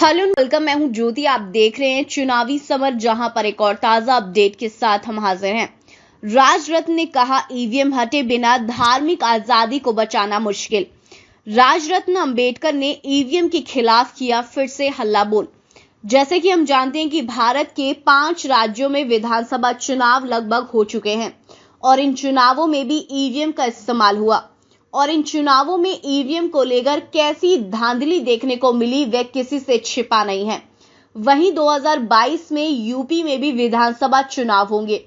Hello welcome, मैं हूं ज्योति। आप देख रहे हैं चुनावी समर, जहां पर एक और ताजा अपडेट के साथ हम हाजिर हैं। राजरत्न ने कहा, ईवीएम हटे बिना धार्मिक आजादी को बचाना मुश्किल। राजरत्न अंबेडकर ने ईवीएम के खिलाफ किया फिर से हल्ला बोल। जैसे कि हम जानते हैं कि भारत के 5 राज्यों में विधानसभा चुनाव लगभग हो चुके हैं और इन चुनावों में भी ईवीएम का इस्तेमाल हुआ और इन चुनावों में ईवीएम को लेकर कैसी धांधली देखने को मिली वह किसी से छिपा नहीं है। वहीं 2022 में यूपी में भी विधानसभा चुनाव होंगे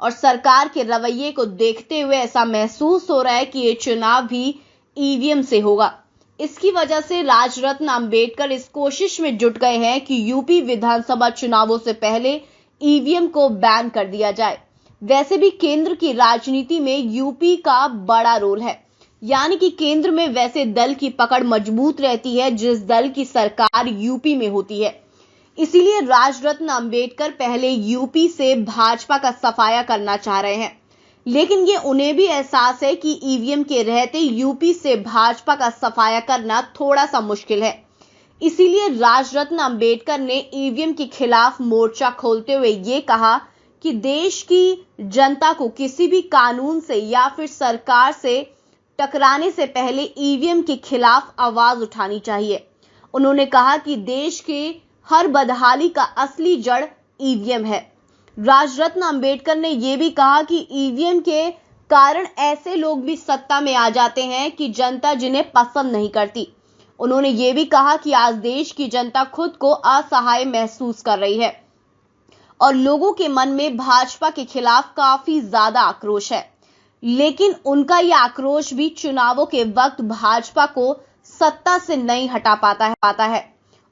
और सरकार के रवैये को देखते हुए ऐसा महसूस हो रहा है कि ये चुनाव भी ईवीएम से होगा। इसकी वजह से राजरत्न अंबेडकर इस कोशिश में जुट गए हैं कि यूपी विधानसभा चुनावों से पहले ईवीएम को बैन कर दिया जाए। वैसे भी केंद्र की राजनीति में यूपी का बड़ा रोल है, यानी कि केंद्र में वैसे दल की पकड़ मजबूत रहती है जिस दल की सरकार यूपी में होती है। इसीलिए राजरत्न अंबेडकर पहले यूपी से भाजपा का सफाया करना चाह रहे हैं, लेकिन ये उन्हें भी एहसास है कि ईवीएम के रहते यूपी से भाजपा का सफाया करना थोड़ा सा मुश्किल है। इसीलिए राजरत्न अंबेडकर ने ईवीएम के खिलाफ मोर्चा खोलते हुए ये कहा कि देश की जनता को किसी भी कानून से या फिर सरकार से टकराने से पहले ईवीएम के खिलाफ आवाज उठानी चाहिए। उन्होंने कहा कि देश के हर बदहाली का असली जड़ ईवीएम है। राजरत्न अंबेडकर ने यह भी कहा कि ईवीएम के कारण ऐसे लोग भी सत्ता में आ जाते हैं कि जनता जिन्हें पसंद नहीं करती। उन्होंने यह भी कहा कि आज देश की जनता खुद को असहाय महसूस कर रही है और लोगों के मन में भाजपा के खिलाफ काफी ज्यादा आक्रोश है, लेकिन उनका यह आक्रोश भी चुनावों के वक्त भाजपा को सत्ता से नहीं हटा पाता है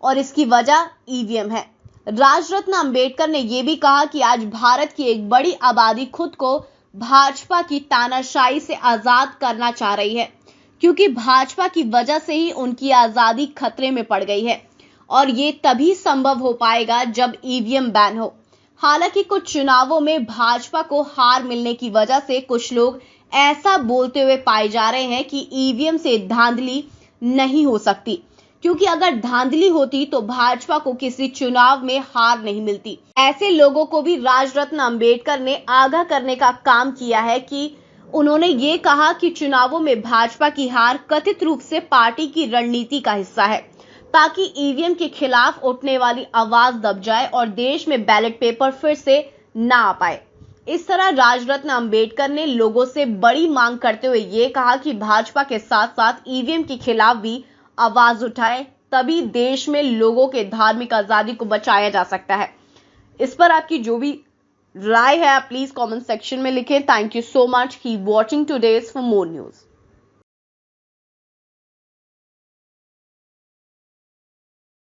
और इसकी वजह ईवीएम है। राजरत्न अंबेडकर ने यह भी कहा कि आज भारत की एक बड़ी आबादी खुद को भाजपा की तानाशाही से आजाद करना चाह रही है, क्योंकि भाजपा की वजह से ही उनकी आजादी खतरे में पड़ गई है और ये तभी संभव हो पाएगा जब ईवीएम बैन हो। हालांकि कुछ चुनावों में भाजपा को हार मिलने की वजह से कुछ लोग ऐसा बोलते हुए पाए जा रहे हैं कि ईवीएम से धांधली नहीं हो सकती, क्योंकि अगर धांधली होती तो भाजपा को किसी चुनाव में हार नहीं मिलती। ऐसे लोगों को भी राजरत्न अंबेडकर ने आगाह करने का काम किया है कि उन्होंने ये कहा कि चुनावों में भाजपा की हार कथित रूप से पार्टी की रणनीति का हिस्सा है, ताकि ईवीएम के खिलाफ उठने वाली आवाज दब जाए और देश में बैलेट पेपर फिर से ना आ पाए। इस तरह राजरत्न अंबेडकर ने लोगों से बड़ी मांग करते हुए ये कहा कि भाजपा के साथ साथ ईवीएम के खिलाफ भी आवाज उठाए, तभी देश में लोगों के धार्मिक आजादी को बचाया जा सकता है। इस पर आपकी जो भी राय है आप प्लीज कमेंट सेक्शन में लिखें। Thank you so much. Keep watching today's for more news.